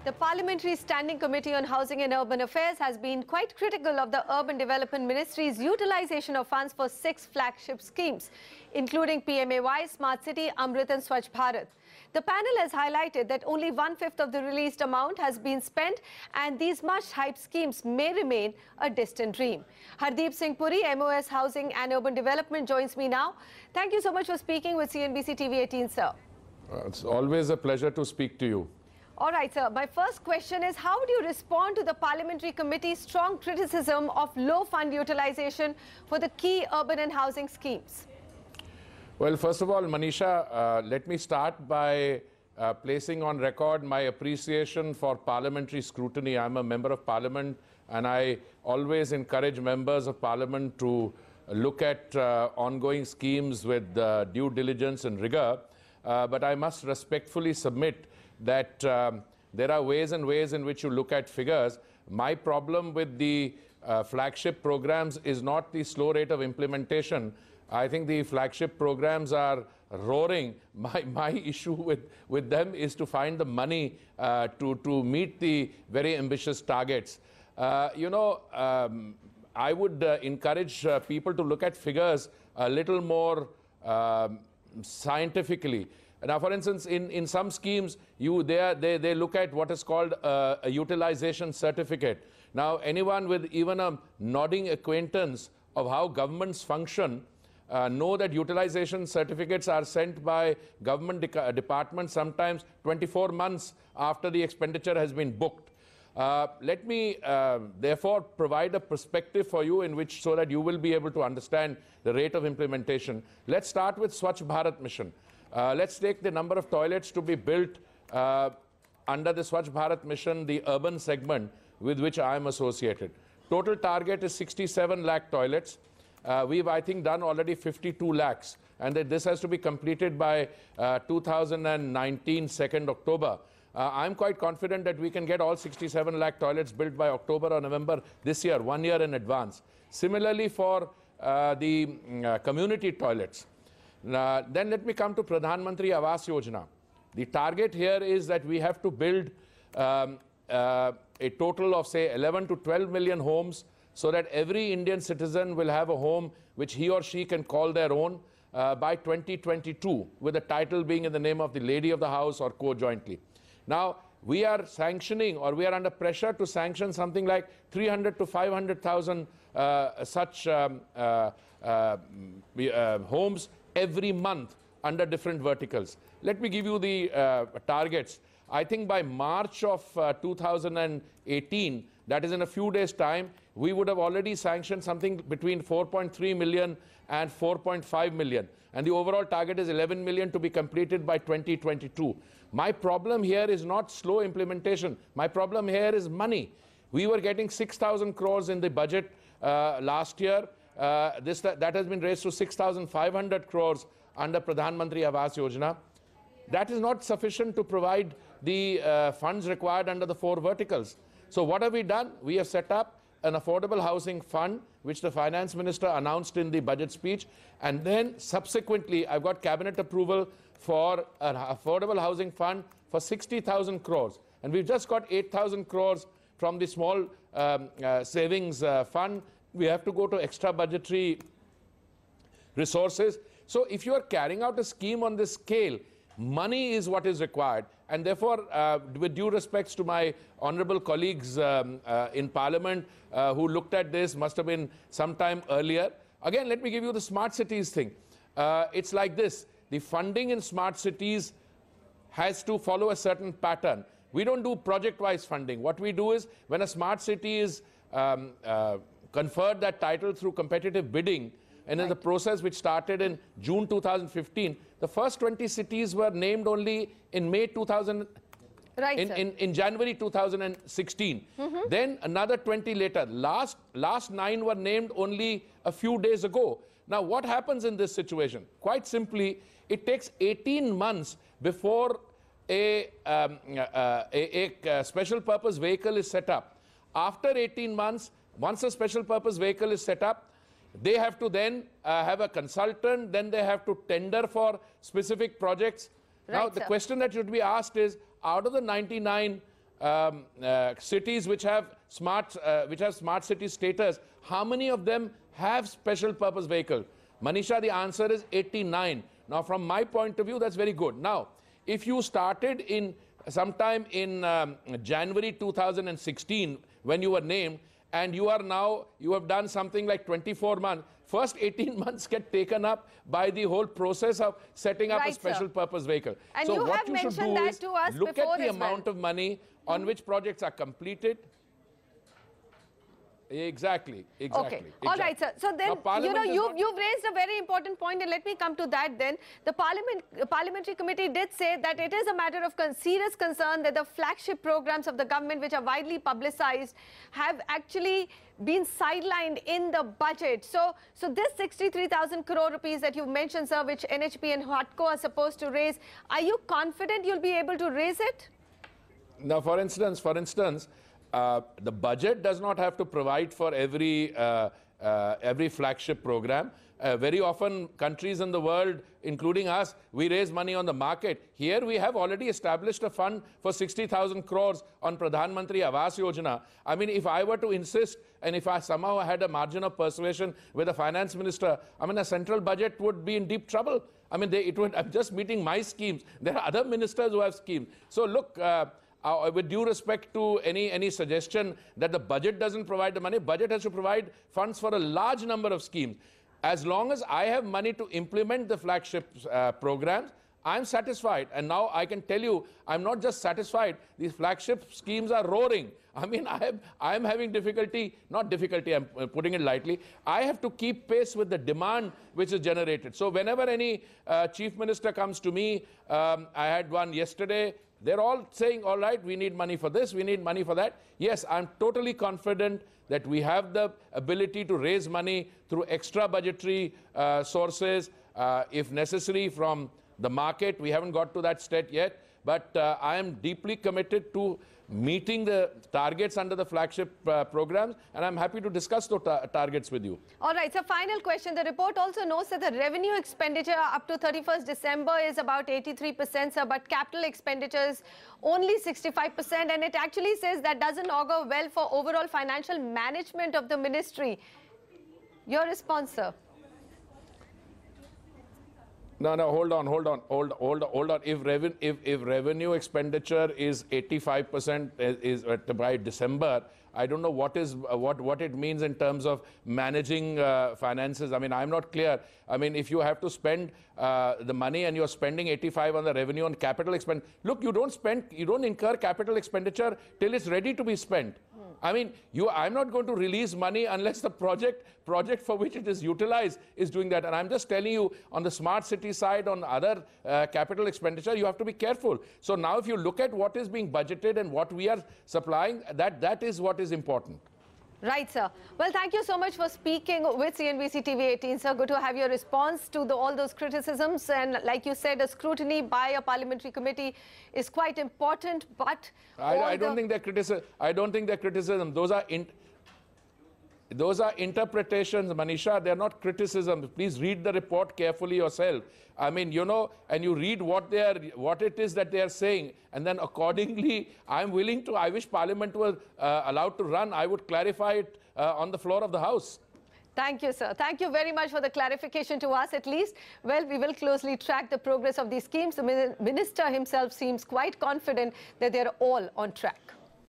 The Parliamentary Standing Committee on Housing and Urban Affairs has been quite critical of the Urban Development Ministry's utilization of funds for 6 flagship schemes, including PMAY, Smart City, Amrit and Swachh Bharat. The panel has highlighted that only 1/5 of the released amount has been spent and these much-hyped schemes may remain a distant dream. Hardeep Singh Puri, MOS Housing and Urban Development, joins me now. Thank you so much for speaking with CNBC TV 18, sir. It's always a pleasure to speak to you. All right, sir. My first question is, how do you respond to the Parliamentary Committee's strong criticism of low fund utilization for the key urban and housing schemes? Well, first of all, Manisha, let me start by placing on record my appreciation for parliamentary scrutiny. I'm a member of Parliament, and I always encourage members of Parliament to look at ongoing schemes with due diligence and rigor. But I must respectfully submit that there are ways and ways in which you look at figures. My problem with the flagship programs is not the slow rate of implementation. I think the flagship programs are roaring. My issue with them is to find the money to meet the very ambitious targets. I would encourage people to look at figures a little more scientifically. Now, for instance, in some schemes, they look at what is called a utilization certificate. Now, anyone with even a nodding acquaintance of how governments function know that utilization certificates are sent by government departments sometimes 24 months after the expenditure has been booked. Let me therefore provide a perspective for you in which so that you will be able to understand the rate of implementation. Let's start with Swachh Bharat mission. Let's take the number of toilets to be built under the Swachh Bharat mission, the urban segment with which I am associated. Total target is 67 lakh toilets. We've, I think, done already 52 lakhs, and that this has to be completed by 2019, 2nd October. I'm quite confident that we can get all 67 lakh toilets built by October or November this year, 1 year in advance. Similarly, for the community toilets. Then let me come to Pradhan Mantri Awas Yojana. The target here is that we have to build a total of, say, 11 to 12 million homes so that every Indian citizen will have a home which he or she can call their own by 2022, with the title being in the name of the lady of the house or co-jointly. Now, we are sanctioning, or we are under pressure to sanction something like 300 to 500,000 such homes every month under different verticals. Let me give you the targets. I think by March of 2018, that is in a few days' time, we would have already sanctioned something between 4.3 million and 4.5 million. And the overall target is 11 million to be completed by 2022. My problem here is not slow implementation. My problem here is money. We were getting 6,000 crores in the budget last year. That has been raised to 6,500 crores under Pradhan Mantri Awas Yojana. That is not sufficient to provide the funds required under the 4 verticals. So what have we done? We have set up an affordable housing fund, which the finance minister announced in the budget speech. And then subsequently, I've got cabinet approval for an affordable housing fund for 60,000 crores. And we've just got 8,000 crores from the small savings fund. We have to go to extra budgetary resources. So if you are carrying out a scheme on this scale, money is what is required. And therefore, with due respects to my honorable colleagues in Parliament who looked at this, must have been sometime earlier. Again, let me give you the smart cities thing. It's like this. The funding in smart cities has to follow a certain pattern. We don't do project-wise funding. What we do is, when a smart city is conferred that title through competitive bidding, and in the process which started in June 2015, the first 20 cities were named only in May 2000, in January 2016. Then another 20 later. Last 9 were named only a few days ago. Now, what happens in this situation? Quite simply, it takes 18 months before a special purpose vehicle is set up. After 18 months, once a special purpose vehicle is set up, they have to then have a consultant, then they have to tender for specific projects. Right, now, the question that should be asked is, out of the 99 cities which have smart city status, how many of them have special purpose vehicle? Manisha, the answer is 89. Now, from my point of view, that's very good. Now, if you started in sometime in January 2016, when you were named, and you have done something like 24 months, first 18 months get taken up by the whole process of setting up a special purpose vehicle. And so you what have you should mentioned do that is to us look before at the as amount of money on which projects are completed. Exactly. Okay. All right, sir. So then, you've raised a very important point, and let me come to that then. The Parliamentary Committee did say that it is a matter of serious concern that the flagship programs of the government, which are widely publicized, have actually been sidelined in the budget. So this 63,000 crore rupees that you mentioned, sir, which NHP and HUDCO are supposed to raise, are you confident you'll be able to raise it? Now, for instance, the budget does not have to provide for every flagship program. Very often, countries in the world, including us, we raise money on the market. Here, we have already established a fund for 60,000 crores on Pradhan Mantri Awas Yojana. I mean, if I were to insist, and if I somehow had a margin of persuasion with the finance minister, I mean, a central budget would be in deep trouble. I mean, I'm just meeting my schemes. There are other ministers who have schemes. So, look, with due respect to any suggestion that the budget doesn't provide the money, budget has to provide funds for a large number of schemes. As long as I have money to implement the flagship programs, I'm satisfied. And now I can tell you, I'm not just satisfied. These flagship schemes are roaring. I mean, I'm having difficulty, not difficulty, I'm putting it lightly. I have to keep pace with the demand which is generated. So whenever any chief minister comes to me, I had one yesterday, they're all saying, all right, we need money for this, we need money for that. Yes, I'm totally confident that we have the ability to raise money through extra budgetary sources, if necessary, from the market. We haven't got to that state yet, but I am deeply committed to meeting the targets under the flagship programs, and I'm happy to discuss those targets with you. All right, so final question. The report also notes that the revenue expenditure up to 31st December is about 83%, sir, but capital expenditures only 65%, and it actually says that doesn't augur well for overall financial management of the ministry. Your response, sir? No, hold on. If revenue expenditure is 85% by December, I don't know what it means in terms of managing finances. I mean, I'm not clear. I mean, if you have to spend the money and you're spending 85 on the revenue on capital expenditure, look, you don't incur capital expenditure till it's ready to be spent. I mean, I'm not going to release money unless the project for which it is utilized is doing that. And I'm just telling you, on the smart city side, on other capital expenditure, you have to be careful. So now if you look at what is being budgeted and what we are supplying, that is what is important. Right, sir. Well, thank you so much for speaking with CNBC TV 18, sir. Good to have your response to all those criticisms. And like you said, a scrutiny by a parliamentary committee is quite important, but I don't think they're criticism. I don't think they're criticism. Those are interpretations, Manisha. They're not criticism. Please read the report carefully yourself. I mean, and you read what it is that they are saying, and then accordingly, I wish Parliament was allowed to run. I would clarify it on the floor of the House. Thank you, sir. Thank you very much for the clarification to us, at least. Well, we will closely track the progress of these schemes. The minister himself seems quite confident that they're all on track.